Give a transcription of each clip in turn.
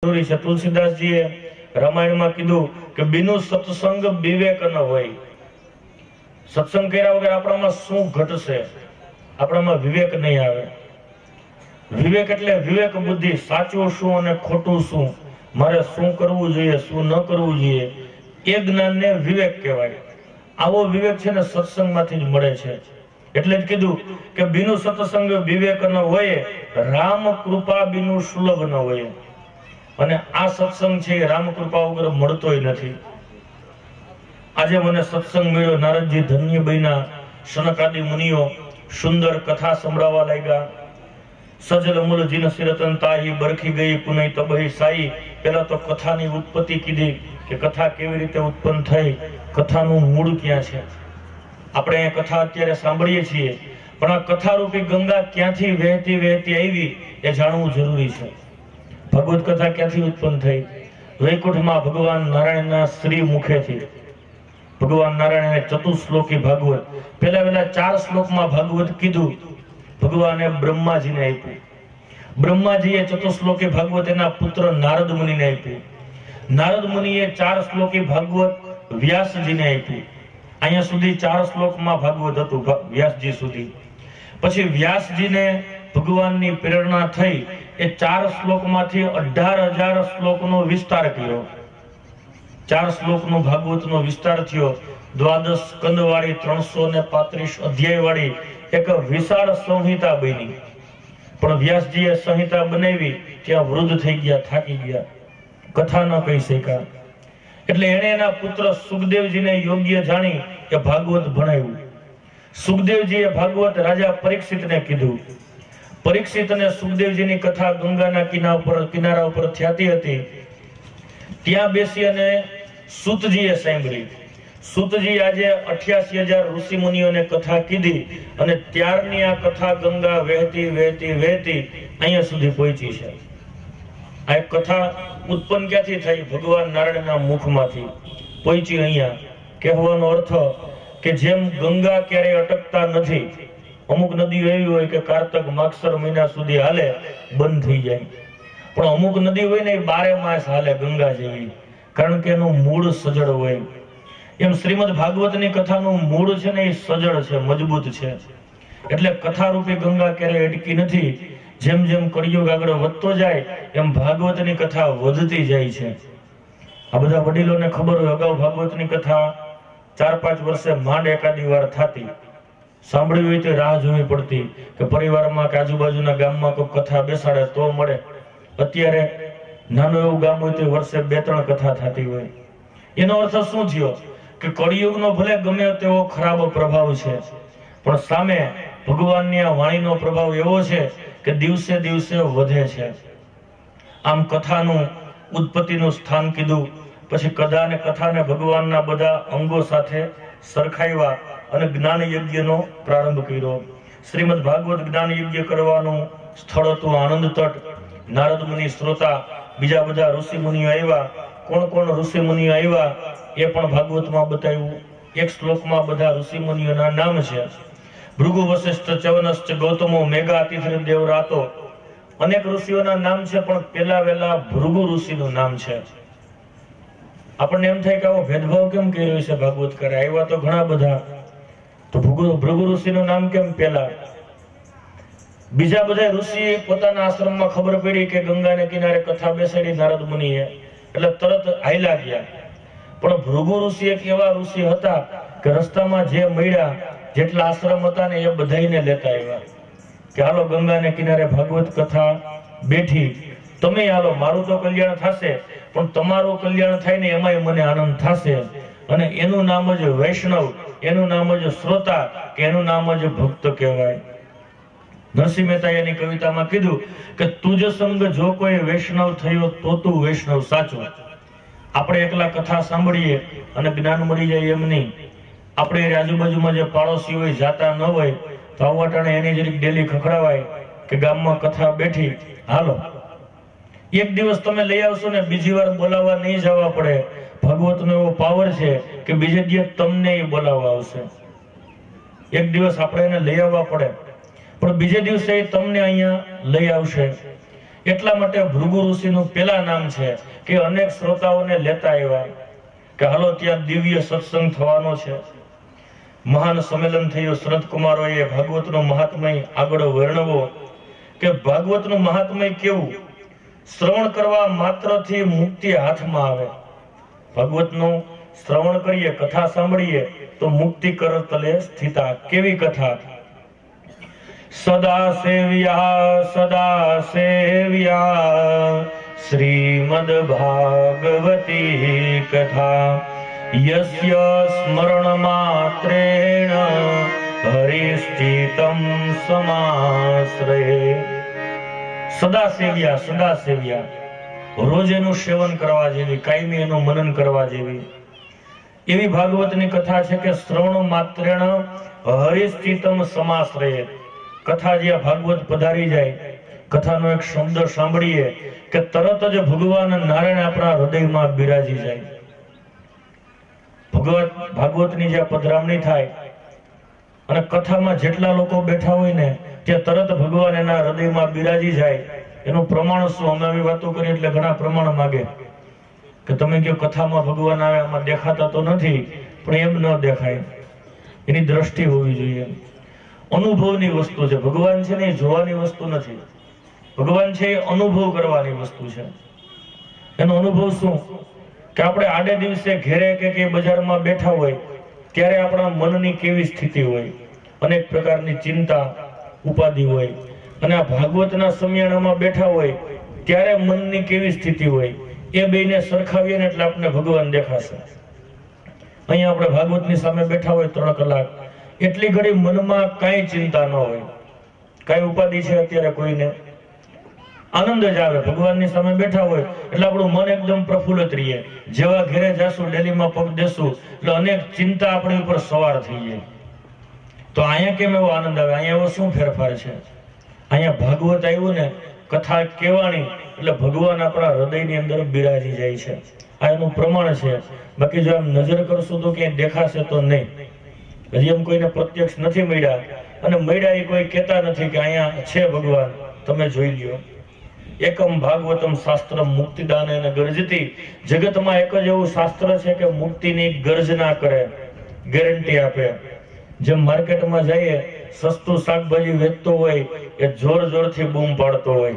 જરૂરી છે। તુલસીદાસજીએ રામાયણમાં કીધું કે બિનુ સત્સંગ વિવેક ન હોય। સત્સંગ કર્યા વગર આપણામાં શું ઘટશે? આપણામાં વિવેક નહીં આવે। વિવેક એટલે વિવેક બુદ્ધિ, સાચું શું અને ખોટું શું, મારે શું કરવું જોઈએ શું ન કરવું જોઈએ, એ જ્ઞાનને વિવેક કહેવાય। આવો વિવેક છે ને સત્સંગમાંથી જ મળે છે। એટલે જ કીધું કે બિનુ સત્સંગ વિવેક ન હોય, રામ કૃપા બિનુ સુલભ ન હોય। અને આ સત્સંગ છે એ રામ કૃપા વગર મળતોય નથી। આજે મને સત્સંગ મળ્યો, નારદજી ધન્ય બન્યા, સનકાદી મુનિઓ સુંદર કથા સંભળાવા લાગ્યા। સજલ મૂલ જીન સિરતન તાહી બરખી ગઈ પુનઈ તબહી સાઈ। પેલા તો કથાની ઉત્પત્તિ કીધી કે કથા કેવી રીતે ઉત્પન્ન થઈ, કથાનું મૂળ ક્યાં છે। આપણે આ કથા અત્યારે સાંભળીએ છીએ, પણ આ કથા રૂપી ગંગા ક્યાંથી વહેતી વહેતી આવી એ જાણવું જરૂરી છે। ભગવત કથા ક્યાંથી ઉત્પન્ન થઈ? વૈકુંઠમાં ભગવાન નારાયણના શ્રી મુખેથી। ભગવાન નારાયણે ચતુશ્લોકી ભાગવત, પેલા 4 શ્લોકમાં ભાગવત કીધું, ભગવાને બ્રહ્માજીને આપ્યું। બ્રહ્માજીએ ચતુશ્લોકી ભાગવત એના પુત્ર નારદ મુનિને આપ્યું। નારદ મુનિએ 4 શ્લોકી ભાગવત વ્યાસજીને આપ્યું। અહીંયા સુધી 4 શ્લોકમાં ભાગવત હતું વ્યાસજી સુધી। પછી વ્યાસજીને ભગવાનની પ્રેરણા થઈ, એ 4 શ્લોકમાંથી 18,000 શ્લોકનો વિસ્તાર કર્યો। 4 શ્લોકનો ભાગવતનો વિસ્તાર થયો। 12 સ્કંદ વાળી 335 અધ્યાય વાળી એક વિશાળ સંહિતા બની। પણ વ્યાસજીએ સંહિતા બનાવી ત્યાં વૃદ્ધ થઈ ગયા, થાકી ગયા, કથા ન કહી શક્યા। એટલે એણે એના પુત્ર સુખદેવજીને યોગ્ય જાણી કે ભાગવત ભણાવ્યું। સુખદેવજીએ ભાગવત રાજા પરીક્ષિતને કીધું। પરીક્ષિત અને સુખદેવજીની કથા ગંગાના કિનારા ઉપર થતી હતી। ત્યાં બેસી અને સૂતજીએ સાંભળી। સૂતજી આજે 88,000 ઋષિ મુનિઓને કથા કીધી અને ત્યારની આ કથા ગંગા વહેતી વહેતી વહેતી અહીંયા સુધી પહોંચી છે। આ એક કથા ઉત્પન્ન ક્યાંથી થઈ? ભગવાન નારાયણના મુખમાંથી પહોંચી અહીંયા। કહેવાનો અર્થ કે જેમ ગંગા ક્યારેય અટકતા નથી, અમુક નદીઓ એવી હોય કે કારતક માગસર મહિના સુધી હાલે, બંધ થઈ જાય, પણ અમુક નદી હોય ને એ 12 માસ હાલે, ગંગા જેવી, કારણ કે એનું મૂળ સજળ હોય। એમ શ્રીમદ ભાગવતની કથાનું મૂળ છે ને એ સજળ છે, મજબૂત છે। એટલે કથા રૂપી ગંગા ક્યારેય અટકી નથી। જેમ જેમ કળિયુગ આગળ વધતો જાય એમ ભાગવતની કથા વધતી જાય છે। આ બધા વડીલોને ખબર હોય, અગાઉ ભાગવતની કથા 4-5 વર્ષે માંડ એકાદી વાર થતી। સાંભળ્યું હોય તો રાહ જોવી પડતી કે પરિવારમાં કે આજુબાજુના ગામમાં કોઈ કથા બેસાડે તો મળે। અત્યારે નાનું એવું ગામ હોય તો વર્ષે 2-3 કથા થતી હોય। એનો અર્થ શું થયો કે કળિયુગનો ભલે ગમે તેવો ખરાબ પ્રભાવ છે, પણ સામે ભગવાનની આ વાણીનો પ્રભાવ એવો છે કે દિવસે દિવસે વધે છે। આમ કથાનું ઉત્પત્તિનું સ્થાન કીધું, પછી કથાને ભગવાનના બધા અંગો સાથે સરખાવ્યા અને જ્ઞાન યજ્ઞનો પ્રારંભ કર્યો। શ્રીમદ ભાગવત જ્ઞાન યજ્ઞ કરવાનું સ્થળ હતું આનંદ તટ। નારદ મુનિ શ્રોતા, બીજા બધા ઋષિ મુનિઓ આવ્યા। કોણ કોણ ઋષિ મુનિઓ આવ્યા એ પણ ભાગવતમાં બતાવ્યું। એક શ્લોકમાં બધા ઋષિ મુનિઓના નામ છે। ભૃગુ વશિષ્ઠ ચવનશ્ચ ગૌતમો મેઘાતિથિ દેવરાતો, અનેક ઋષિઓના નામ છે, પણ પેલા વેલા ભૃગુ ઋષિનું નામ છે। આપણને એમ થાય કે આવો ભેદભાવ કેમ કર્યો છે ભાગવતકારે? આવ્યા તો ઘણા બધા, તો ભૃગુ ઋષિનું નામ કેમ પેલા? બીજા બધા ઋષિ પોતાના આશ્રમમાં ખબર પડી કે ગંગાને કિનારે કથા બેસાડી નારદ મુનિએ, એટલે તરત હાલ્યા ગયા। પણ ભૃગુ ઋષિ એક એવા ઋષિ હતા કે રસ્તામાં જે મળ્યા, જેટલા આશ્રમ હતા ને એ બધાઈને લેતા આવ્યા કે હાલો ગંગાને કિનારે ભાગવત કથા બેઠી, તમે હાલો, મારું તો કલ્યાણ થશે, પણ તમારું કલ્યાણ થાય ને એમાંય મને આનંદ થશે। અને એનું નામ જ વૈષ્ણવ, એનું નામ જ શ્રોતા, કે એનું નામ જ ભક્ત કહેવાય। નરસિંહ મહેતાએ એની કવિતામાં કીધું કે તુજ સંગ જો કોઈ વૈષ્ણવ થયો તો તું વૈષ્ણવ સાચો। આપણે એકલા કથા સાંભળીએ અને જ્ઞાન મળી જાય એમ નહીં। આપણે આજુબાજુમાં જે પાડોશી હોય, જાતા ન હોય, તો આવવાટાણે એની જરીક ડેલી ખખડાવાય કે ગામમાં કથા બેઠી, હાલો એક દિવસ તમે લઈ આવશો ને બીજી વાર બોલાવવા નહીં જવા પડે। ભાગવતનો એવો પાવર છે કે બીજે દિવસ તમને બોલાવવા આવશે। એક દિવસ આપણે એને લઈ આવવા પડે, પણ બીજે દિવસે તમને અહીંયા લઈ આવશે। એટલા માટે ભૃગુ ઋષિનું પેલા નામ છે કે અનેક શ્રોતાઓને લેતા આવ્યા કે હાલો ત્યાં દિવ્ય સત્સંગ થવાનો છે. મહાન સંમેલન થયું. શ્રદ્ધ કુમારોએ ભાગવતનું મહાત્મય આગળ વર્ણવો કે ભાગવતનું મહાત્મય કેવું. શ્રવણ કરવા માત્રથી મુક્તિ હાથમાં આવે. ભાગવતનું શ્રવણ કરીએ, કથા સાંભળીએ તો મુક્તિ કરતલે સ્થિતા. કેવી કથા? સદા સેવ્યા શ્રીમદ ભાગવતી કથા યસ્ય સ્મરણ માત્રેણ હરિસ્થિતમ સમાશ્રયે. સદા સેવ્યા રોજ એનું સેવન કરવા જેવી, કાયમી એનું મનન કરવા જેવી એવી ભાગવતની કથા છે કે શ્રવણ માત્રેણ હરિસ્થિતમ સમાશ્રયે. કથા જ્યાં ભાગવત પધારી જાય, કથાનો એક શબ્દ સાંભળીએ કે તરત જ ભગવાન નારાયણ આપણા હૃદયમાં બિરાજી જાય. ભાગવતની જ્યાં પધરામણી થાય અને કથામાં જેટલા લોકો બેઠા હોય ને ત્યાં તરત ભગવાન એના હૃદયમાં બિરાજી જાય. એનું પ્રમાણ શું? અમે આવી વાતો કરી એટલે ઘણા પ્રમાણ માગે કે તમે કહો કથામાં ભગવાન આવે, આમાં દેખાતા તો નથી, પણ એમ ન દેખાય. એની દ્રષ્ટિ હોવી જોઈએ. અનુભવની વસ્તુ છે. ભગવાન છે ને એ જોવાની વસ્તુ નથી. ભગવાન છે એ અનુભવ કરવાની વસ્તુ છે. એનો અનુભવ શું? કે આપણે આડે દિવસે ઘેરે કે બજારમાં બેઠા હોય ત્યારે આપણા મનની કેવી સ્થિતિ હોય, અનેક પ્રકારની ચિંતા ઉપાધિ હોય, અને આ ભાગવતના સમયાણામાં બેઠા હોય ત્યારે મનની કેવી સ્થિતિ હોય, એ બેને સરખાવીએ ને એટલે આપણને ભગવાન દેખાશે. અહીંયા આપણે ભાગવતની સામે બેઠા હોય 3 કલાક, એટલી ઘડી મનમાં કાંઈ ચિંતા ન હોય, કાંઈ ઉપાધિ છે અત્યારે કોઈને, આનંદ જ આવે. ભગવાનની સામે બેઠા હોય એટલે આપણું મન એકદમ પ્રફુલ્લિત રહીએ. જેવા ઘરે જાશું, ડેલીમાં પગ દેશું એટલે અનેક ચિંતા આપણી ઉપર સવાર થઈ જાય. તો અહીંયા કેમ એવો આનંદ આવે? અહીંયા એવો શું ફેરફાર છે? અહીંયા ભાગવત આવ્યું ને, કથા કહેવાની એટલે ભગવાન આપણા હૃદયની અંદર બિરાજી જાય છે. આ એનું પ્રમાણ છે. બાકી જો આમ નજર કરશું તો ક્યાંય દેખાશે તો નહીં. હજી એમ કોઈને પ્રત્યક્ષ નથી મળ્યા, અને મળ્યા એ કોઈ કહેતા નથી કે અહીંયા છે ભગવાન, તમે જોઈ લ્યો. એકમ ભાગવતમ શાસ્ત્રમ મુક્તિદાન અને ગર્જતી. જગતમાં એક જ એવું શાસ્ત્ર છે કે મુક્તિની ગર્જના કરે, ગેરંટી આપે. જેમ માર્કેટમાં જઈએ, સસ્તું શાકભાજી વેચતો હોય એ જોર જોરથી બૂમ પાડતો હોય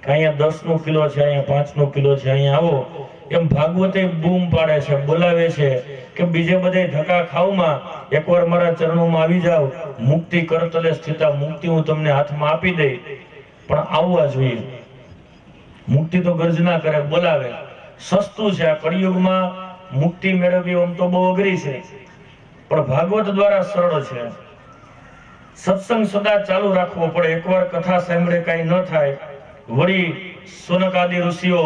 કે અહીંયા 10નું કિલો છે, અહીંયા 5નું કિલો છે, અહીંયા આવો. એમ ભાગવતે બૂમ પાડે છે, બોલાવે છે કે બીજે બધે ધક્કા ખાવમાં એકવાર મારા ચરણોમાં આવી જાવ, મુક્તિ કરતલે સ્થિતા. મુક્તિ હું તમને હાથમાં આપી દઈ, પણ આવવા જોઈએ. મુક્તિ તો ગર્જના કરે, બોલાવે. સસ્તું છે. આ કળિયુગમાં મુક્તિ મેળવવી આમ તો બહુ અઘરી છે, પણ ભાગવત દ્વારા સરળ છે. સત્સંગ સદા ચાલુ રાખવો પડે. એકવાર કથા સાંભળે કાંઈ ન થાય, વળી સોનક આદિ ઋષિઓ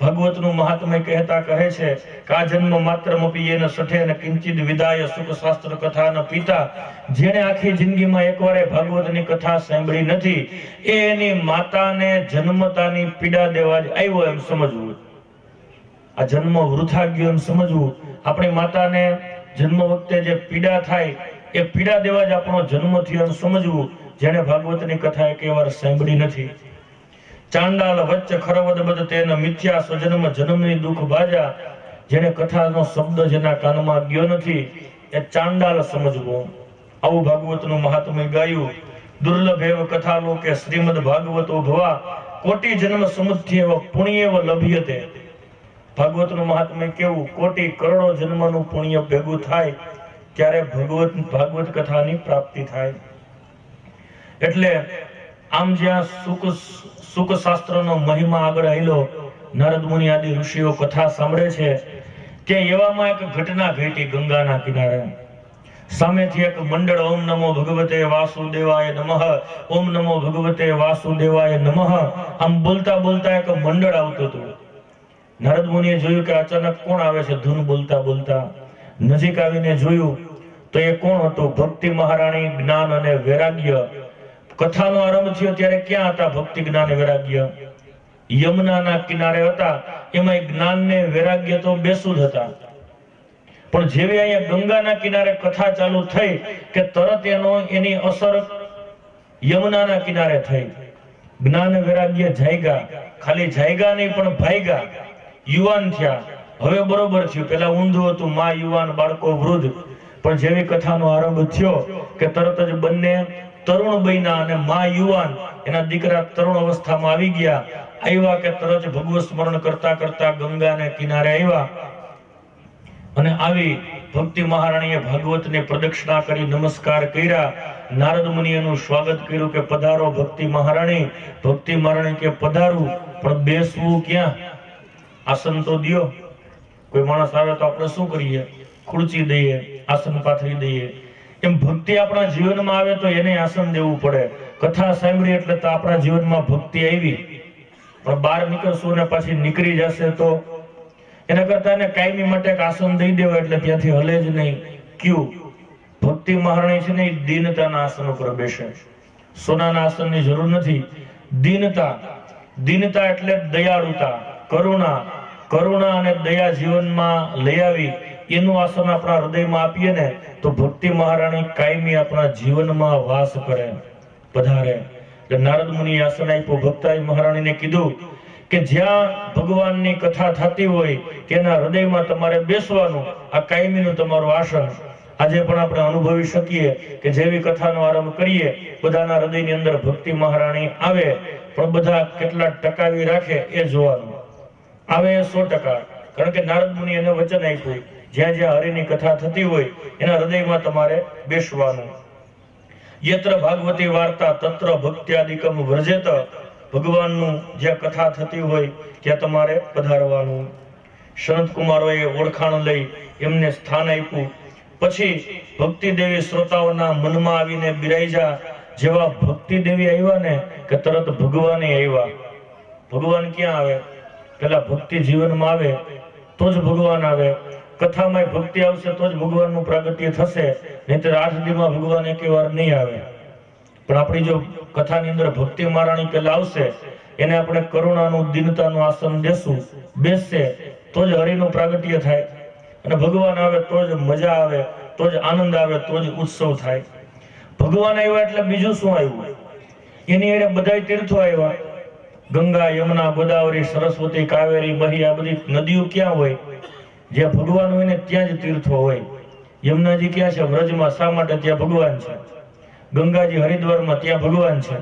ભાગવતનું મહાત્મ્ય કહેતા કહે છે કે આ જન્મ માત્ર મપીએન સઠેન કિંચિત વિદાય સુખ શાસ્ત્ર કથા ન પીતા. જેણે આખી જિંદગીમાં એકવાર ભાગવતની કથા સાંભળી નથી એ એની માતાને જન્મતાની પીડા દેવા જ આવ્યો એમ સમજવું. આ જન્મ વૃથા ગયો એમ સમજવું. આપણી માતાને જન્મ વખતે જે પીડા થાય એ પીડા દેવા જ આપણો જન્મ થયો એમ સમજવું, જેણે ભાગવતની કથા એકવાર સાંભળી નથી. ચાંડાલ વચ્ચે ખરવદ બદ તેન મિથ્યા સ્વજન્મ જન્મની દુઃખ બાજા. જેને કથાનો શબ્દ જેના કાનમાં ગયો નથી એ ચાંડાલ સમજવો. આવું ભાગવતનું મહાત્મ્ય ગાયું. દુર્લભ એવ કથા લોકે શ્રીમદ ભાગવતો ભવા કોટી જન્મ સમુદ્ધ્યેવ પુણ્યેવ લભ્યતે. ભાગવતનું મહાત્મ્ય કેવું? કોટી કરોડો જન્મનું પુણ્ય ભેગું થાય ત્યારે ભાગવત કથાની પ્રાપ્તિ થાય. એટલે આમ જ્યાં સુખ શાસ્ત્રનો મહિમા આગળ આવેલો, નારદ મુનિ આદિ ઋષિઓ કથા સાંભળે છે કે એવામાં એક ઘટના ઘટી. ગંગાના કિનારે સામેથી એક મંડળ ઓમ નમો ભગવતે વાસુદેવાય નમઃ, ઓમ નમો ભગવતે વાસુદેવાય નમઃ આમ બોલતા બોલતા એક મંડળ આવતું હતું. નારદ મુનિએ જોયું કે અચાનક કોણ આવે છે ધૂન બોલતા બોલતા. નજીક આવીને જોયું તો એ કોણ હતું? ભક્તિ મહારાણી, જ્ઞાન અને વૈરાગ્ય. કથાનો આરંભ થયો ત્યારે ક્યાં હતા ભક્તિ, જ્ઞાન, વૈરાગ્ય? યમુનાના કિનારે હતા. એમાં જ્ઞાન ને વૈરાગ્ય તો બેસુદ હતા. પણ જેવી અહીંયા ગંગાના કિનારે કથા ચાલુ થઈ કે તરત એની અસર યમુનાના કિનારે થઈ. જ્ઞાન વૈરાગ્ય જાયગા, ખાલી જાયગા નહીં પણ ભાઈગા, યુવાન થયા. હવે બરોબર થયું, પેલા ઊંધું હતું, માં યુવાન બાળકો વૃદ્ધ. પણ જેવી કથાનો આરંભ થયો કે તરત જ બંને તરુણ બન્યા અને માં યુવાન, એના દીકરા તરુણ અવસ્થામાં આવી ગયા. આવ્યા કે તરત ભગવત સ્મરણ કરતા કરતા ગંગાને કિનારે આવ્યા અને આવી ભક્તિ મહારાણીએ ભાગવતની પ્રદક્ષિણા કરી નમસ્કાર કર્યા. નારદ મુનિ એનું સ્વાગત કર્યું કે પધારો ભક્તિ મહારાણી. ભક્તિ મહારાણી કે પધારું, પણ બેસવું ક્યાં? આસન તો દ્યો. કોઈ માણસ આવે તો આપણે શું કરીએ? ખુરચી દઈએ, આસન પાથરી દઈએ. એમ ભક્તિ આપણા જીવનમાં આવે તો એને આસન દેવું પડે. કથા સાંભળી એટલે તો આપણા જીવનમાં ભક્તિ આવી, પણ બહાર નીકળશું ને પાછી નીકળી જશે તો એના કરતા એને કાયમી માટે આસન દઈ દેવા એટલે ત્યાંથી હલે જ નહીં. ક્યું? ભક્તિ મહારાણી છે ને એ દીનતાના આસન ઉપર બેસે. સોનાના આસનની જરૂર નથી. દીનતા, દીનતા એટલે દયાળુતા, કરુણા. કરુણા અને દયા જીવનમાં લઈ આવી એનું આસન આપણા હૃદયમાં આપીએ ને તો ભક્તિ મહારાણી કાયમી આપણા જીવનમાં વાસ કરે, પધારે. એટલે નારદ મુનિએ આસન આપ્યું. ભક્તાઈ મહારાણીને કીધું કે જ્યાં ભગવાનની કથા થતી હોય તેના હૃદયમાં તમારે બેસવાનું. આ કાયમીનું તમારું આસન. આજે પણ આપણે અનુભવી શકીએ કે જેવી કથાનો આરંભ કરીએ બધાના હૃદયની અંદર ભક્તિ મહારાણી આવે, પણ બધા કેટલા ટકાવી રાખે એ જોવાનું. આવે 100%, કારણ કે નારદ મુનિ એને વચન આપ્યું જ્યાં જ્યાં હરિની કથા થતી હોય એના હૃદયમાં તમારે બેસવાનું. યત્ર ભાગવતી વાર્તા તત્ર ભક્ત્યાદિકમ વ્રજેત. ભગવાનનું જ્યાં કથા થતી હોય ત્યાં તમારે પધારવાનું. સનત કુમારોએ ઓળખાણ લઈ એમને સ્થાન આપ્યું. પછી ભક્તિ દેવી શ્રોતાઓના મનમાં આવીને બિરાજા. જેવા ભક્તિ દેવી આવ્યા ને કે તરત ભગવાને આવ્યા. ભગવાન ક્યાં આવે? પેલા ભક્તિ જીવનમાં આવે તો જ ભગવાન આવે. કથામાં ભક્તિ આવશે તો જ ભગવાનનું પ્રાગટ્ય થશે, નહીંતર 8 દીમાં ભગવાન એક વાર નહીં આવે. પણ આપણી જો કથાની અંદર ભક્તિ મહારાણી પેલા આવશે, એને આપણે કરુણાનું દીનતાનું આસન દેશું, બેસશે તો જ હરિનું પ્રાગટ્ય થાય. અને ભગવાન આવે તો જ મજા આવે, તો જ આનંદ આવે, તો જ ઉત્સવ થાય. ભગવાન આવ્યા એટલે બીજું શું આવ્યું? એની એડે બધા તીર્થો આવ્યા. ગંગા, યમુના, ગોદાવરી, સરસ્વતી, કાવેરી, મહી, આ બધી નદીઓ ક્યાં હોય? જ્યાં ભગવાન હોય ને ત્યાં જ તીર્થો હોય. યમુનાજી ક્યાં છે? વ્રજમાં. શા માટે? ત્યાં ભગવાન છે. ગંગાજી હરિદ્વારમાં, ત્યાં ભગવાન છે.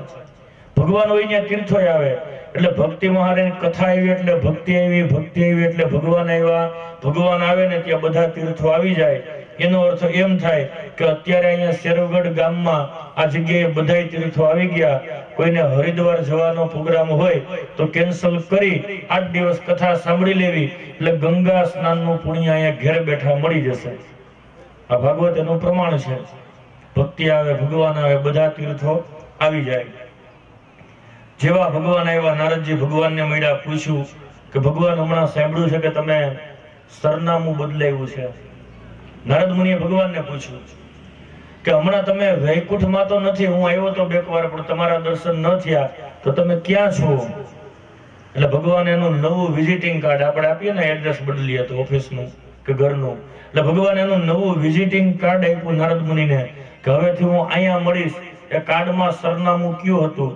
ભગવાન હોય ત્યાં તીર્થો આવે. એટલે ભક્તિ મહારાણી કથા આવી એટલે ભક્તિ આવી, ભક્તિ આવી એટલે ભગવાન આવ્યા. ભગવાન આવે ને ત્યાં બધા તીર્થો આવી જાય. એનો અર્થ એમ થાય કે અત્યારે અહીંયા શેરગઢ ગામમાં આ જગ્યાએ બધા તીર્થો આવી ગયા. કોઈને હરિદ્વાર જવાનો પ્રોગ્રામ હોય તો કેન્સલ કરી 8 દિવસ કથા સાંભળી લેવી, એટલે ગંગા સ્નાનનું પુણ્ય અહીંયા ઘેર બેઠા મળી જશે. આ ભાગવત એનું પ્રમાણ છે. ભક્તિ આવે, ભગવાન આવે, બધા તીર્થો આવી જાય. જેવા ભગવાન આવ્યા, નારદજી ભગવાનને મળ્યા. પૂછ્યું કે ભગવાન, હમણાં સાંભળ્યું છે કે તમે સરનામું બદલાવ્યું છે. નારદ મુનિએ ભગવાનને પૂછ્યું કે હમણાં તમે વૈકુંઠમાં તો નથી, હું આવ્યો તો 2 વાર, પણ તમારા દર્શન ન થયા, તો તમે ક્યાં છો? એટલે ભગવાન એનું નવું વિઝિટિંગ કાર્ડ, આપણે આપીએ ને એડ્રેસ બદલીએ તો ઓફિસનું કે ઘરનું, એટલે ભગવાન એનું નવું વિઝિટિંગ કાર્ડ આપ્યું નારદ મુનિને કે હવેથી હું અહીંયા મળીશ. એ કાર્ડમાં સરનામું કયું હતું?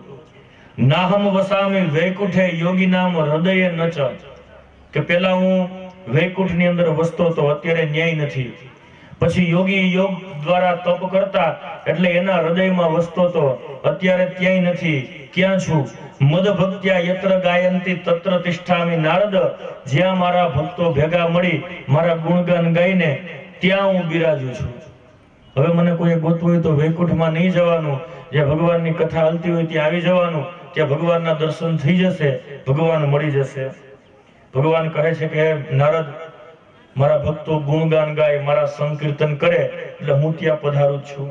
નાહમ વસામી વૈકુંઠે યોગી નામ હૃદયે નચ. કે પેલા હું વૈકુંઠ ની અંદર વસતો તો, અત્યારે ન્યાય નથી. પછી યોગી યોગ દ્વારા તપ કરતા એટલે એના હૃદયમાં વસતો તો, અત્યારે ક્યાંય નથી. ક્યાં છું? મદ ભક્ત્યા યત્ર ગાયંતી તત્ર તિષ્ઠામિ. નારદ, જ્યાં મારા ભક્તો ભેગા મળી મારા ગુણગાન ગાઈને ત્યાં હું બિરાજું છું. હવે મને કોઈ ગોતવું હોય તો વૈકુંઠમાં નહીં જવાનું, જે ભગવાનની કથા હાલતી હોય ત્યાં આવી જવાનું. ત્યાં ભગવાનના દર્શન થઈ જશે, ભગવાન મળી જશે. ભગવાન કહે છે કે નારદ, મારા ભક્તો ગુણગાન ગાય, મારા સંકીર્તન કરે એટલે હું ત્યાં પધારું છું.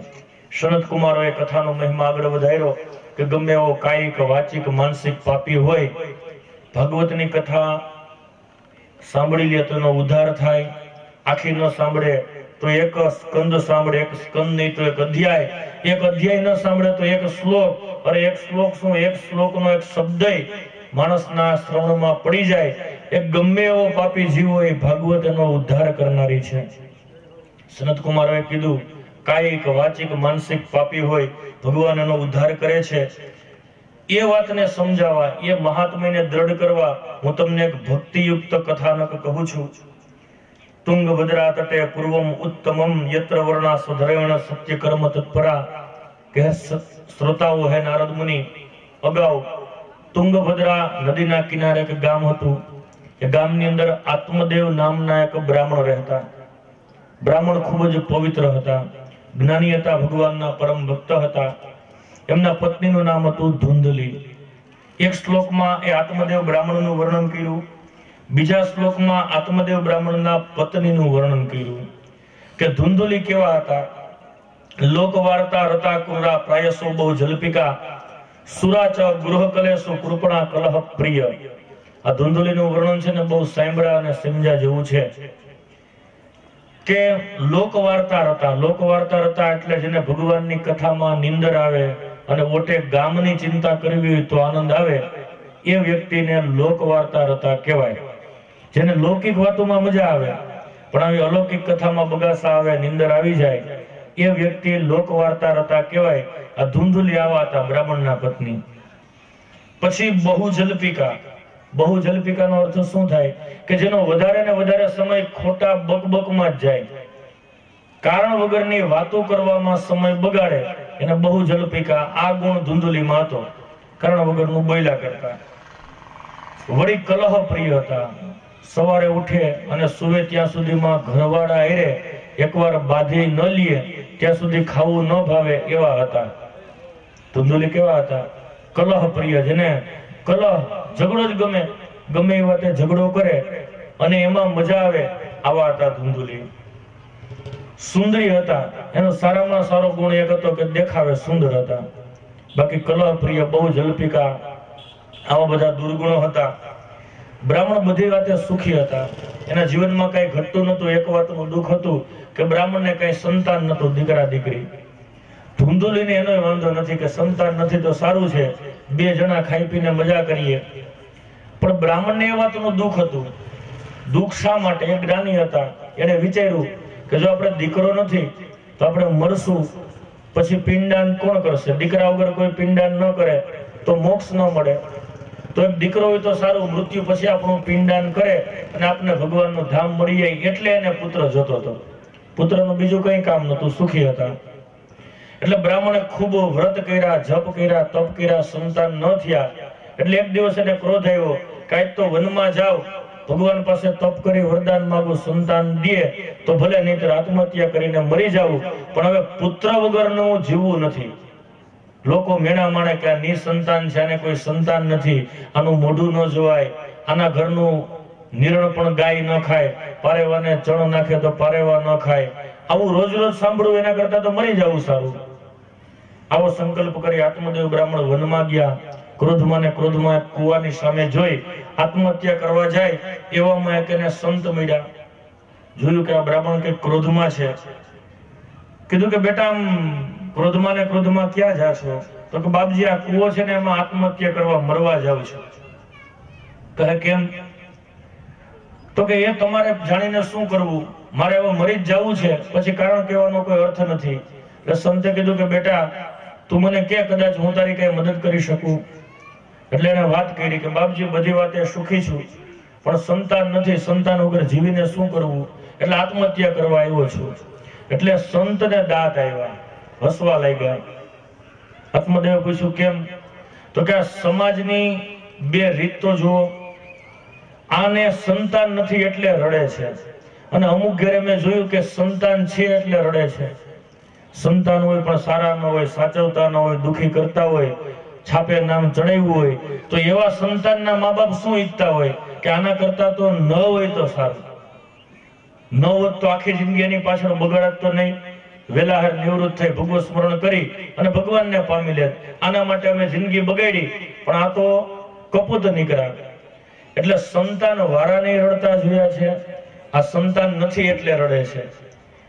સનત કુમારોએ કથાનો મહિમા આગળ વધાર્યો કે ગમે એવો કાયિક, વાચિક, માનસિક પાપી હોય, ભાગવતની કથા સાંભળી લે તો એનો ઉદ્ધાર થાય. આખી ન સાંભળે તો એક સ્કંદ સાંભળે, એક સ્કંદ નહીં તો એક અધ્યાય, એક અધ્યાય ન સાંભળે તો એક શ્લોક, અરે એક શ્લોક શું, એક શ્લોકનો એક શબ્દ માણસના શ્રવણમાં પડી જાય. એક ગમે એવો પાપી જીવ હોય, ભાગવત એનો ઉદ્ધાર કરનારી છે. સનત કુમારોએ કીધું કાયિક, વાચિક, માનસિક પાપી હોય, ભગવાન એનો ઉદ્ધાર કરે છે. એ વાતને સમજાવવા, એ મહાત્મ્યને દ્રઢ કરવા હું તમને એક ભક્તિયુક્ત કથાનક કહું છું. તુંગભદ્રા તટે પૂર્વમ ઉત્તમમ યત્ર વર્ણા સ્વધરેણ સત્ય કર્મ તત્પરા. કે શ્રોતાઓ, હે નારદ મુનિ, અગાઉ તુંગભદ્રા નદીના કિનારે એક ગામ હતું. એ ગામની અંદર આત્મદેવ નામના એક બ્રાહ્મણ રહેતા. બ્રાહ્મણ ખૂબ જ પવિત્ર હતા, જ્ઞાની હતા, ભગવાનના પરમ ભક્ત હતા. એમના પત્નીનું નામ હતું ધુંધલી. એક શ્લોકમાં એ આત્મદેવ બ્રાહ્મણનું વર્ણન કર્યું, બીજા શ્લોકમાં આત્મદેવ બ્રાહ્મણના પત્નીનું વર્ણન કર્યું કે ધુંધલી કેવા હતા. લોક વાર્તા રતા કુરા પ્રાયસો બહુ જલ્પિકા સુરાચ ગૃહ કલેશો કૃપણા કલહ પ્રિય. આ ધુંધલીનું વર્ણન છે ને બહુ સાંભળ્યા અને સમજ્યા જેવું છે કે લોક વાર્તા રતા. લોક વાર્તા રતા એટલે જેને ભગવાનની કથામાં નિંદર આવે અને ઓટે ગામની ચિંતા કરવી હોય તો આનંદ આવે, એ વ્યક્તિને લોક વાર્તા રતા કહેવાય. જેને લૌકિક વાતોમાં મજા આવે પણ આવી અલૌકિક કથામાં બગાસા આવે, નિંદર આવી જાય, એ વ્યક્તિ લોક વાર્તા રતા કહેવાય. આ ધુંધલી આવા હતા, બ્રાહ્મણના પત્ની. પછી બહુ જલ્પિકા. બહુ જલ્પિકાનો અર્થ શું થાય કે જેનો વધારે ને વધારે સમય ખોટા બકબકમાં જ જાય, કારણ વગરની વાતો કરવામાં સમય બગાડે, એને બહુ જલ્પિકા. આ ગુણ ધુંધલીમાં હતો, કારણ વગરનું બોલ્યા કરતા. વળી કલહ પ્રિય હતા. સવારે ઉઠે અને સુવે ત્યાં સુધીમાં ઘરવાળા હારે એકવાર બાંધી ન લે ત્યાં સુધી ખાવું ન ભાવે એવા હતા. ધુંધલી કેવા હતા? કલહ પ્રિય. જેને કલહ, ઝઘડો જ ગમે, ગમે એ વાતે ઝઘડો કરે અને એમાં મજા આવે, આવા હતા ધુંધલી. સુંદરી હતા. એનો સારામાં સારો ગુણ એક હતો કે દેખાવે સુંદર હતા. બાકી કલહ પ્રિય, બહુ જલ્પિકા, આવા બધા દુર્ગુણો હતા. બ્રાહ્મણ બધી વાતે સુખી હતા. એના જીવનમાં કઈ ઘટતું નતું. એક વાતનું દુઃખ હતું કે બ્રાહ્મણને કઈ સંતાન નતું, દીકરા દીકરી. ધુંધલીને એનો વાંધો નથી કે સંતાન નથી તો સારું છે, બે જણા ખાઈ પીને મજા કરીએ. પણ બ્રાહ્મણને એ વાતનું દુઃખ હતું. દુઃખ શા માટે? એક જ્ઞાની હતા, એને વિચાર્યું કે જો આપણે દીકરો નથી તો આપણે મરશું, પછી પિંડદાન કોણ કરશે? દીકરા વગર કોઈ પિંડદાન ન કરે તો મોક્ષ ન મળે. તો એક દીકરો હોય તો સારું, મૃત્યુ પછી આપણું પિંડદાન કરે અને આપણે ભગવાનનું ધામ મળી જાય. એટલે એને પુત્ર જોતો હતો. પુત્રનું બીજું કઈ કામ નતું, સુખી હતા. એટલે બ્રાહ્મણે ખૂબ વ્રત કર્યા, જપ કર્યા, તપ કર્યા, સંતાન ન થયા. એટલે એક દિવસ એને ક્રોધ આવ્યો, કાંઈક તો વનમાં જાવ, ભગવાન પાસે તપ કરી વરદાન માંગુ, સંતાન દે તો ભલે, નહીંતર આત્મહત્યા કરીને મરી જાવું, પણ હવે પુત્ર વગરનું જીવવું નથી. લોકો મેણા માણે કે આ નિસંતાન છે, આને કોઈ સંતાન નથી, આનું મોઢું ન જોવાય, આના ઘરનું નિરણ પણ ગાય ન ખાય, પારેવાને ચણ નાખે તો પારેવા ન ખાય. આવું રોજ રોજ સાંભળવું એના કરતા તો મરી જવું સારું. આવો સંકલ્પ કરી આત્મદેવ બ્રાહ્મણ વનમાં ગયા. ક્રોધમાં ને ક્રોધમાં કુવાની સામે જોઈ આત્મહત્યા કરવા જાય, એવામાં એક એને સંત મળ્યા. જોયું કે આ બ્રાહ્મણ કે ક્રોધમાં છે. કીધું કે બેટા, આમ ક્રોધમાં ને ક્રોધમાં ક્યાં જાશો? તો કે બાપજી, આ કુવો છે ને એમાં આત્મહત્યા કરવા મરવા જાવ છું. કહે કેમ? તો કે એ તમારે જાણીને શું કરવું, મારે હવે મરી જ જવું છે, પછી કારણ કહેવાનો કોઈ અર્થ નથી. એટલે સંતે કીધું કે બેટા, તું મને કે કદાચ હું તારી કઈ મદદ કરી શકું. એટલે એને વાત કરી કે બાપજી, બધી વાતે સુખી છું, પણ સંતાન નથી, સંતાન વગર જીવીને શું કરવું, એટલે આત્મહત્યા કરવા આવ્યો છું. એટલે સંતને દાંત આવ્યા, હસવા લાગ્યા. આત્મદેવે પૂછ્યું કેમ? તો કે આ સમાજની બે રીત તો જુઓ. આને સંતાન નથી એટલે રડે છે, અને અમુક ઘરે મેં જોયું કે સંતાન છે એટલે રડે છે. સંતાન હોય પણ સારા ન હોય, સાચવતા ન હોય, દુખી કરતા હોય, છાપે નામ ચડાવ્યું હોય, તો એવા સંતાનના મા બાપ શું ઈચ્છતા હોય કે આના કરતા તો ન હોય તો સારું. ન હોત તો આખી જિંદગી એની પાછળ બગાડત તો નહીં, વેલાહાર નિવૃત્ત થઈ ભગવત સ્મરણ કરી અને ભગવાનને પામી લે. આના માટે અમે જિંદગી બગાડી, પણ આ તો કપૂત નીકળ્યા. એટલે સંતાન વારા નહીં રડતા જોયા છે, આ સંતાન નથી એટલે રડે છે.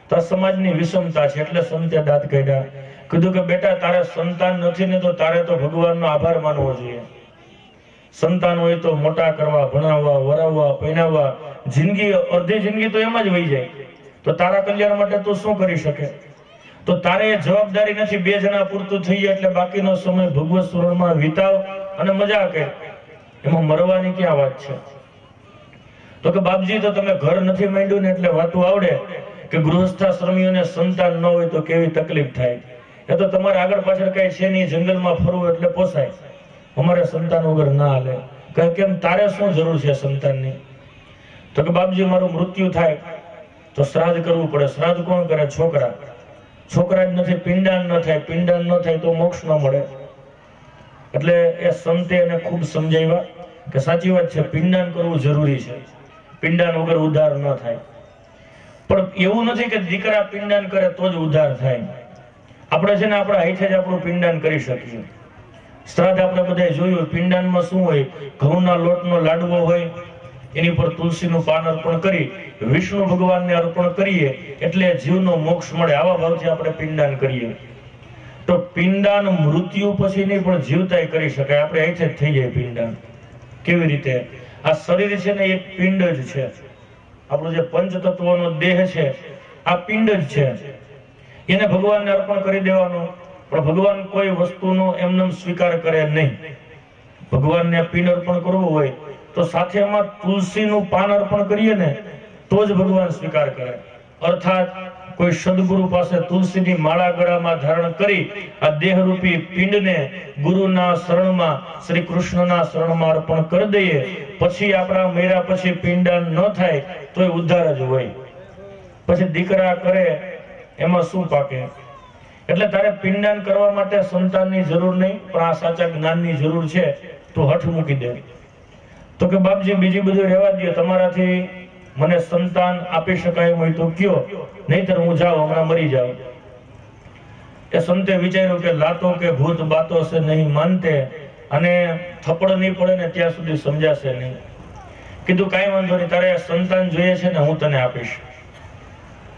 તો સમાજની વિષમતા છે. એટલે સંતે દાંત કાઢ્યા. કીધું કે બેટા, તારે સંતાન નથી ને તો તારે તો ભગવાનનો આભાર માનવો જોઈએ. સંતાન હોય તો મોટા કરવા, ભણાવવા, વરાવવા, પહેરાવવા, જિંદગી અડધી જિંદગી તો એમ જ વહી જાય. તો તારા કલ્યાણ માટે તું શું કરી શકે? તો તારે એ જવાબદારી નથી 2 જણા પૂરતું થઈ જાય એટલે બાકીનો સમય ભગવત સ્મરણમાં વિતાવ અને મજા કર. એમાં મરવાની ક્યાં વાત છે? તો કે બાપજી તો તમે ઘર નથી માંડ્યું ને એટલે વાતું આવડે કે ગૃહસ્થાશ્રમીઓને સંતાન ન હોય તો કેવી તકલીફ થાય. એ તો તમારે આગળ પાછળ કઈ છે નહીં, જંગલમાં ફરવું એટલે પોસાય. અમારે સંતાન વગર ના હાલે. કહે કેમ, તારે શું જરૂર છે સંતાનની? તો કે બાપજી મારું મૃત્યુ થાય તો શ્રાદ્ધ કરવું પડે. શ્રાદ્ધ કોણ કરે? છોકરા. છોકરા જ નથી, પિંડાન ન થાય. પિંડાન ન થાય તો મોક્ષ ન મળે. એટલે એ સંતે એને ખૂબ સમજાવ્યા કે સાચી વાત છે, પિંડાન કરવું જરૂરી છે. પિંડાન વગર ઉદ્ધાર ન થાય. પણ એવું નથી કે દીકરા પિંડાન કરે તો જ ઉદ્ધાર થાય. આપણે છે ને આપણા હાથે જ આપણું પિંડાન કરી શકીએ. શ્રાદ્ધ આપણે બધા જોયું, પિંડાનમાં શું હોય? ઘઉંના લોટનો લાડવો હોય, એની પર તુલસીનું પાન અર્પણ કરી વિષ્ણુ ભગવાનને અર્પણ કરીએ એટલે જીવનો મોક્ષ મળે. આવા ભાવથી આપણે પિંડાન કરીએ. તો પિંડાન મૃત્યુ પછી નહીં પણ જીવતાય કરી શકાય. આપણે અહીંથી જ થઈ જાય પિંડાન. કેવી રીતે? આ શરીર છે ને એક પિંડ જ છે. આપણું જે પંચતત્વનો દેહ છે આ પિંડ જ છે. એને ભગવાનને અર્પણ કરી દેવાનું. પણ ભગવાન કોઈ વસ્તુનો એમનેમ સ્વીકાર કરે નહીં. ભગવાનને પિંડ અર્પણ કરવું હોય તો સાથે એમાં તુલસીનું પાન અર્પણ કરીએ ને તો જ ભગવાન સ્વીકાર કરે. અર્થાત કોઈ સદગુરુ પાસે તુલસીની માળા ગળામાં ધારણ કરી આ દેહરૂપી પિંડને ગુરુના શરણમાં, શ્રી કૃષ્ણના શરણમાં અર્પણ કરી દઈએ, પછી આપણા મેરા પછી પિંડાન ન થાય તો એ ઉદ્ધાર જ હોય. પછી દીકરા કરે એમાં શું પાકે? એટલે તારે પિંડાન કરવા માટે સંતાનની જરૂર નહીં, પણ આ સાચા જ્ઞાનની જરૂર છે. તો હઠ મૂકી દે. તો કે બાપજી બીજી બધું રહેવા દે, તમારાથી મને સંતાન આપી શકાય હોય તો કયો, નહીતર હું જાઉં, હમણાં મરી જાઉં. એ સંતે વિચાર્યું કે લાતો કે ભૂત બાતો છે નહીં માનતે, અને થપ્પડ નહીં પડે ને ત્યાં સુધી સમજાશે નહીં. કીધું કાંઈ વાંધો નહીં, તારે સંતાન જોઈએ છે ને હું તને આપીશ.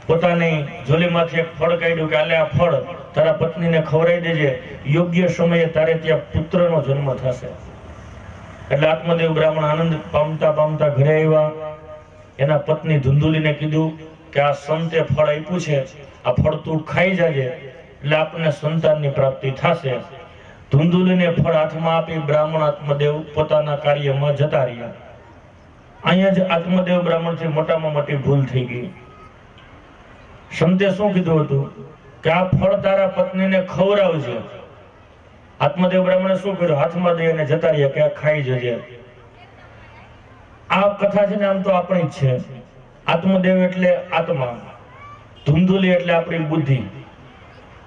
પોતાની ઝોલીમાંથી એક ફળ કાઢ્યું કે આલે આ ફળ તારા પત્નીને ખવડાવી દેજે, યોગ્ય સમયે તારે ત્યાં પુત્રનો જન્મ થશે. એટલે આત્મદેવ બ્રાહ્મણ આનંદ પામતા પામતા ઘરે આવ્યા. એના પત્ની ધુંધુલીને કીધું કે આ સંતે ફળ આપ્યું છે, આ ફળ તું ખાઈ જાજે એટલે આપણને સંતાનની પ્રાપ્તિ થશે. ધુંધુલીને ફળ હાથમાં આપી બ્રાહ્મણ આત્મદેવ પોતાના કાર્યમાં જતા રહ્યા. અહીંયા જ આત્મદેવ બ્રાહ્મણથી મોટામાં મોટી ભૂલ થઈ ગઈ. સંતે શું કીધું હતું કે આ ફળ તારા પત્નીને ખવડાવજે. આત્મદેવ બ્રાહ્મણે શું કર્યું? હાથમાં દઈ અને જતા રહ્યા કે આ ખાઈ જજે. આ કથા છે ને આમ તો આપણી જ છે. આત્મદેવ એટલે આત્મા, ધુંધુલી એટલે આપણી બુદ્ધિ.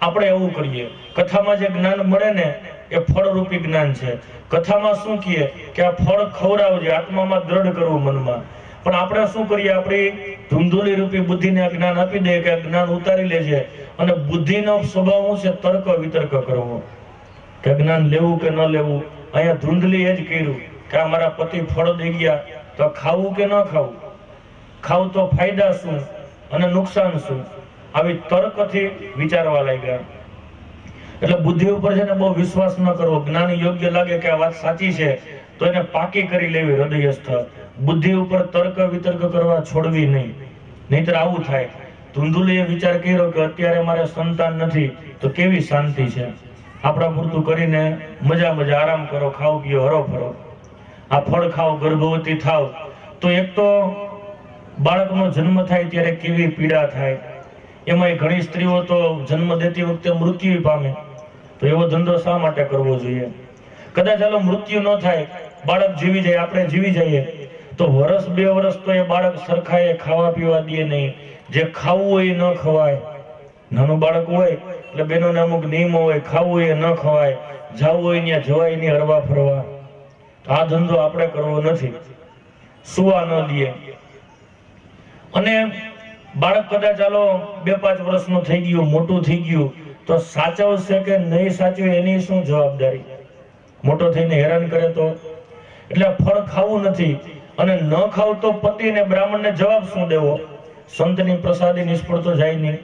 આપણે એવું કરીએ, કથામાં જે જ્ઞાન મળે ને એ ફળરૂપી જ્ઞાન છે. કથામાં શું કહીએ કે આ ફળ ખવડાવજે, આત્મામાં દ્રઢ કરવું મનમાં. પણ આપણે શું કરીએ? આપણી ધુંધુલી રૂપી બુદ્ધિને આ જ્ઞાન આપી દે કે આ જ્ઞાન ઉતારી લેજે. અને બુદ્ધિનો સ્વભાવ શું છે? તર્ક વિતર્ક કરવો કે જ્ઞાન લેવું કે ન લેવું. અહીંયા ધુંધલી એ જ કર્યું કે આ મારા પતિ ફળ દઈ ગયા તો ખાવું કે ન ખાવું, ખાવું તો ફાયદા શું અને નુકસાન શું, આવી તર્કથી વિચારવા લાગ્યા. એટલે બુદ્ધિ ઉપર છે ને બહુ વિશ્વાસ ન કરવો. જ્ઞાન યોગ્ય લાગે કે આ વાત સાચી છે તો એને પાકી કરી લેવી હૃદયસ્થ. બુદ્ધિ ઉપર તર્ક વિતર્ક કરવા છોડવી નહીં, નહીતર આવું થાય. ધુંધુલીએ વિચાર કર્યો કે અત્યારે મારે સંતાન નથી તો કેવી શાંતિ છે, આપણા પૂરતું કરીને મજા મજા આરામ કરો, ખાઓ પીઓ, હરો ફરો. આ ફળ ખાઓ, ગર્ભવતી થાવ તો એક તો બાળકનો જન્મ થાય ત્યારે કેવી પીડા થાય. એમાં ઘણી સ્ત્રીઓ તો જન્મ દેતી વખતે મૃત્યુ પામે. તો એવો ધંધો શા માટે કરવો જોઈએ? કદાચ ચાલો મૃત્યુ ન થાય, બાળક જીવી જાય, આપણે જીવી જઈએ, તો વર્ષ 2 વર્ષ તો એ બાળક સરખાએ ખાવા પીવા દે નહીં. જે ખાવું હોય ન ખવાય. નાનું બાળક હોય એટલે બેનોને અમુક નિયમો હોય, ખાવું હોય ન ખવાય, જવું હોય ત્યાં જવાય નહીં, હરવા ફરવા. આ ધંધો આપણે કરવો નથી. સુવા ન દે. અને બાળક કદાચ ચાલો 2-5 વર્ષનું થઈ ગયું, મોટું થઈ ગયું, તો સાચવશે કે નહીં સાચવે એની શું જવાબદારી? મોટો થઈને હેરાન કરે તો. એટલે ફળ ખાવું નથી, અને ન ખાવ તો પતિ ને બ્રાહ્મણને જવાબ શું દેવો? સંતની પ્રસાદી નિષ્ફળ તો જાય નહીં.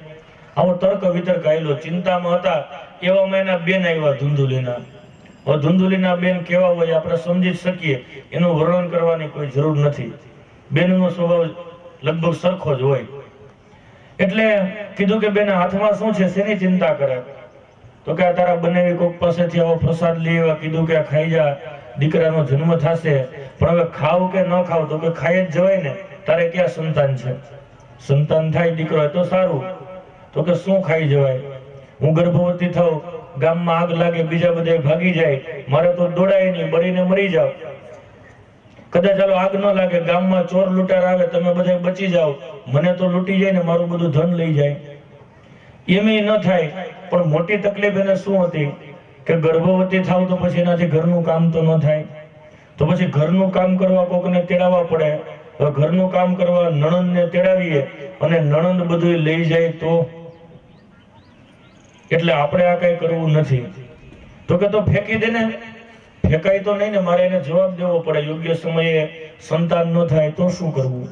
આવો તર્ક વિતર્ક આવેલો. ચિંતામાં હતા એવામાં એના બેન આવ્યા ધુંધુલીના. હવે ધુંધુલીના બેન કેવા હોય આપણે સમજી શકીએ, એનું વર્ણન કરવાની કોઈ જરૂર નથી. બેનનો સ્વભાવ લગભગ સરખો જ હોય. એટલે કીધું કે બેન હાથમાં શું છે, શેની ચિંતા કરે? તો કે આ તારા બનેવી કોક પાસેથી આવો પ્રસાદ લઈ આવ્યા, કીધું કે ખાઈ જા, દીકરાનો જન્મ થશે. પણ હવે ખાવ કે ન ખાવ? તો કે ખાઈ જ જવાય ને, તારે ક્યાં સંતાન છે? સંતાન થાય દીકરો હોય તો સારું. તો કે શું ખાઈ જવાય? હું ગર્ભવતી થાઉં, ગામમાં આગ લાગે, બીજા બધા ભાગી જાય, મારે તો દોડાય નહીં, બળીને મરી જાવ. કદાચ ચાલો આગ ન લાગે, ગામમાં ચોર લૂંટાર આવે, તમે બધા બચી જાઓ, મને તો લૂંટી જાય ને મારું બધું ધન લઈ જાય. એમ ન થાય. પણ મોટી તકલીફ એને શું હતી કે ગર્ભવતી થાવ તો પછી એનાથી ઘરનું કામ તો ન થાય. તો પછી ઘરનું કામ કરવા કોકને તેડાવવા પડે. હવે ઘરનું કામ કરવા નણંદને તેડાવીએ અને નણંદ બધું લઈ જાય તો, એટલે આપણે આ કઈ કરવું નથી. તો કે તો ફેંકી દે ને. ફેંકાય તો નહીં ને, મારે એને જવાબ દેવો પડે. યોગ્ય સમયે સંતાન ન થાય તો શું કરવું?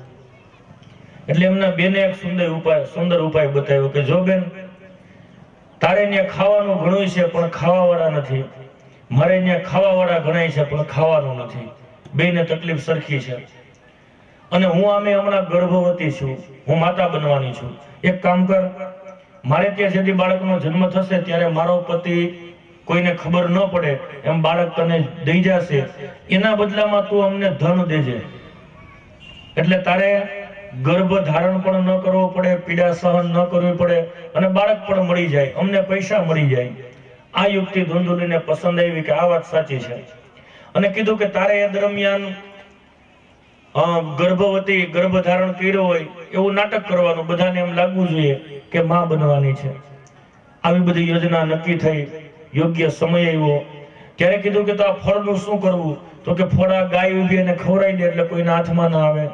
એટલે એમના બેને એક સુંદર ઉપાય બતાવ્યો કે જો બેન, તારે ત્યાં ખાવાનું ઘણું છે પણ ખાવા વાળા નથી, મારે ત્યાં ખાવા વાળા ઘણાય છે પણ ખાવાનું નથી. બેને તકલીફ સરખી છે. અને હું આમે હમણાં ગર્ભવતી છું, હું માતા બનવાની છું. એક કામ કર, મારે ત્યાં જેથી બાળકનો જન્મ થશે ત્યારે મારો પતિ કોઈને ખબર ન પડે એમ બાળક તને દઈ જશે, એના બદલામાં તું અમને ધન દેજે. એટલે તારે ગર્ભ ધારણ પણ ન કરવો પડે, પીડા સહન ન કરવી પડે, અને બાળક પણ મળી જાય, અમને પૈસા મળી જાય. આ યુક્તિ ધુંધુલીને પસંદ આવી કે આ વાત સાચી છે. અને કીધું કે તારે એ દરમિયાન ગર્ભવતી ગર્ભ ધારણ કર્યો હોય એવું નાટક કરવાનું, બધાને એમ લાગવું જોઈએ કે માં બનવાની છે. આવી બધી યોજના નક્કી થઈ. યોગ્ય સમય આવ્યો ત્યારે કીધું કે તો આ ફળનું શું કરવું? તો કે ફળ આ ગાય ઉભી એને ખવડાવી દે એટલે કોઈના હાથમાં ના આવે.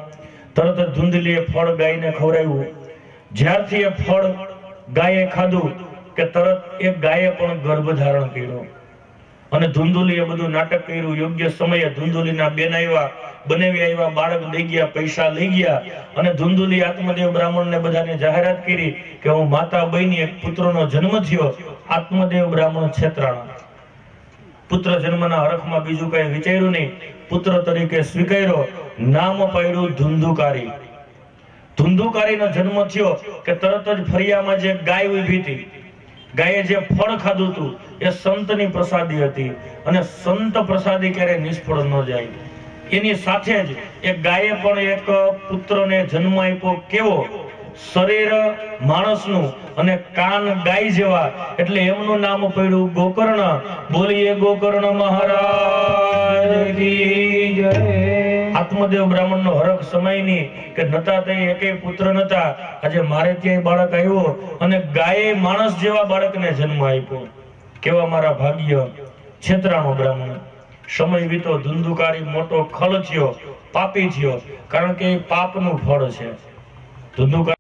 તરત જ ધુંધલીએ ફળ ગાયને ખવડાવ્યું. જ્યારથી એ ફળ ગાયે ખાધું કે તરત એ ગાયે પણ ગર્ભ ધારણ કર્યો. અને ધુંધુલીએ બધું નાટક કર્યું. યોગ્ય સમયે ધુંધુલીના બેન આવ્યા, બનેવી આવ્યા, બાળક લઈ ગયા, પૈસા લઈ ગયા. અને ધુંધુલી આત્મદેવ બ્રાહ્મણને બધાને જાહેરાત કરી કે હું માતા બની, એક પુત્રનો જન્મ થયો. આત્મદેવ બ્રાહ્મણ છેતરાણા. પુત્ર જન્મના હરખમાં બીજું કઈ વિચાર્યું નહીં, પુત્ર તરીકે સ્વીકાર્યો. નામ પાડ્યું ધુંધુકારી. ધુંધુકારીનો જન્મ થયો કે તરત જ ફરિયામાં જે ગાય ઉભી હતી, ગાયે જે ફળ ખાધું હતું એ સંતની પ્રસાદી હતી. અને સંત પ્રસાદી ક્યારે નિષ્ફળ ન જાય. એની સાથે જ એ ગાયે પણ એક પુત્રને જન્મ આપ્યો. કેવો? શરીર માણસનું અને કાન ગાય જેવા, એટલે એમનું નામ પડ્યું ગોકર્ણ. બોલીએ ગોકર્ણ મહારાજ કી જય. આત્મદેવ બ્રાહ્મણ નો હરખ સમયની કે નતા તે એકેય પુત્ર નતા. આજે મારે ત્યાં બાળક આવ્યો અને ગાયે માણસ જેવા બાળકને જન્મ આપ્યો. કેવા મારા ભાગ્ય! છેતરાણો બ્રાહ્મણ. સમય વીતો, ધુંધુકારી મોટો ખલ થયો, પાપી થયો. કારણ કે એ પાપનું ફળ છે. ધુંધુકારી